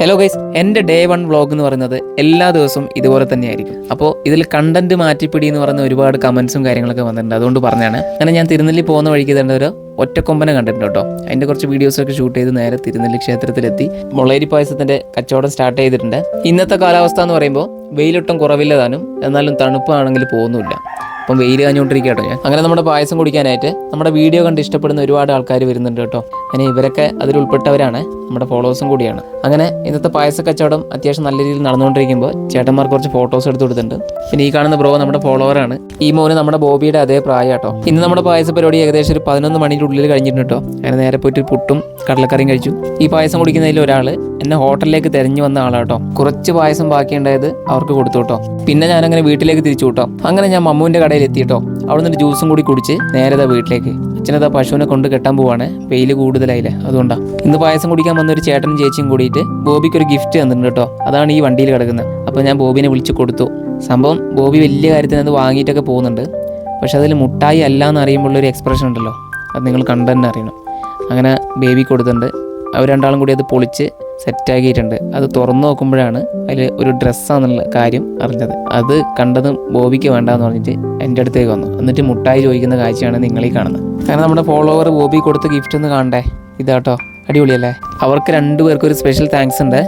Hello guys, എൻ്റെ day 1 vlog എന്ന് പറയുന്നത് എല്ലാ ദിവസവും ഇതുപോലെ തന്നെയായിരിക്കും. അപ്പോൾ ഇതിൽ കണ്ടന്റ് മാറ്റിപ്പിടി എന്ന് പറയുന്ന ഒരുപാട് കമൻസും കാര്യങ്ങളൊക്കെ വന്നിട്ടുണ്ട്. അതുകൊണ്ട് പറഞ്ഞാണ്. അങ്ങനെ ഞാൻ തിരുനെല്ലി പോകുന്ന വഴിക്ക് തന്നെ ഒരു ഒറ്റക്കൊമ്പനെ കണ്ടിട്ടുണ്ട് കേട്ടോ. അതിൻ്റെ കുറച്ച് വീഡിയോസൊക്കെ ഷൂട്ട് ചെയ്ത് നേരെ തിരുനെല്ലി ക്ഷേത്രത്തിലെത്തി മുളയരി പായസത്തിൻ്റെ കച്ചവടം സ്റ്റാർട്ട് ചെയ്തിട്ടുണ്ട്. ഇന്നത്തെ കാലാവസ്ഥ എന്ന് പറയുമ്പോൾ വെയിലൊട്ടും കുറവില്ല താനും, എന്നാലും തണുപ്പാണെങ്കിൽ പോകുന്നില്ല. അപ്പം വെയിൽ കാഞ്ഞുകൊണ്ടിരിക്കുക കേട്ടോ. ഞാൻ അങ്ങനെ നമ്മുടെ പായസം കുടിക്കാനായിട്ട് നമ്മുടെ വീഡിയോ കണ്ട് ഇഷ്ടപ്പെടുന്ന ഒരുപാട് ആൾക്കാർ വരുന്നുണ്ട് കേട്ടോ. അങ്ങനെ ഇവരൊക്കെ അതിൽ ഉൾപ്പെട്ടവരാണ്, നമ്മുടെ ഫോളോവേഴ്സും കൂടിയാണ്. അങ്ങനെ ഇന്നത്തെ പായസ കച്ചവടം അത്യാവശ്യം നല്ല രീതിയിൽ നടന്നുകൊണ്ടിരിക്കുമ്പോൾ ചേട്ടന്മാർ കുറച്ച് ഫോട്ടോസ് എടുത്ത് കൊടുത്തിട്ടുണ്ട്. പിന്നെ ഈ കാണുന്ന ബ്രോ നമ്മുടെ ഫോളോവറാണ്. ഈ മോന് നമ്മുടെ ബോബിയുടെ അതേ പ്രായം കേട്ടോ. ഇന്ന് നമ്മുടെ പായസ പരിപാടി ഏകദേശം ഒരു 11 മണിയുടെ ഉള്ളിൽ കഴിഞ്ഞിട്ടുണ്ട് കേട്ടോ. അങ്ങനെ നേരെ പോയിട്ട് പുട്ടും കടലക്കറിയും കഴിച്ചു. ഈ പായസം കുടിക്കുന്നതിൽ ഒരാൾ എന്നെ ഹോട്ടലിലേക്ക് തിരഞ്ഞു വന്ന ആളാട്ടോ. കുറച്ച് പായസം ബാക്കിയുണ്ടായത് അവർക്ക് കൊടുത്തു കേട്ടോ. പിന്നെ ഞാനങ്ങനെ വീട്ടിലേക്ക് തിരിച്ചു കേട്ടോ. അങ്ങനെ ഞാൻ മമ്മുവിൻ്റെ കടയിൽ എത്തി കേട്ടോ. അവിടെ നിന്ന് ജ്യൂസും കൂടി കുടിച്ച് നേരെ വീട്ടിലേക്ക്. അച്ഛനതാ പശുവിനെ കൊണ്ട് കെട്ടാൻ പോവാണ്, വെയിൽ കൂടുതലായില്ലേ, അതുകൊണ്ടാണ്. ഇന്ന് പായസം കുടിക്കാൻ വന്നൊരു ചേട്ടനും ചേച്ചിയും കൂടിയിട്ട് ബോബിക്ക് ഒരു ഗിഫ്റ്റ് തന്നിട്ടുണ്ട് കേട്ടോ. അതാണ് ഈ വണ്ടിയിൽ കിടക്കുന്നത്. അപ്പോൾ ഞാൻ ബോബിനെ വിളിച്ച് കൊടുത്തു. സംഭവം ബോബി വലിയ കാര്യത്തിന് അത് വാങ്ങിയിട്ടൊക്കെ പോകുന്നുണ്ട്. പക്ഷെ അതിൽ മുട്ടായി അല്ല എന്ന് അറിയുമ്പോഴൊരു എക്സ്പ്രഷൻ ഉണ്ടല്ലോ, അത് നിങ്ങൾ കണ്ടു തന്നെ അറിയണം. അങ്ങനെ ബേബി കൊടുത്തിട്ടുണ്ട്. അവർ രണ്ടാളും കൂടി അത് പൊളിച്ച് സെറ്റാക്കിയിട്ടുണ്ട്. അത് തുറന്നു നോക്കുമ്പോഴാണ് അതിൽ ഒരു ഡ്രസ്സാന്നുള്ള കാര്യം അറിഞ്ഞത്. അത് കണ്ടതും ബോബിക്ക് വേണ്ടാന്ന് പറഞ്ഞിട്ട് എൻ്റെ അടുത്തേക്ക് വന്നു. എന്നിട്ട് മുട്ടായി ചോദിക്കുന്ന കാഴ്ചയാണ് നിങ്ങളീ കാണുന്നത്. കാരണം നമ്മുടെ ഫോളോവർ ബോബി കൊടുത്ത ഗിഫ്റ്റ് ഒന്ന് കാണണ്ടേ, ഇതാട്ടോ. അടിപൊളിയല്ലേ? അവർക്ക് രണ്ടുപേർക്കും ഒരു സ്പെഷ്യൽ താങ്ക്സ് ഉണ്ട്.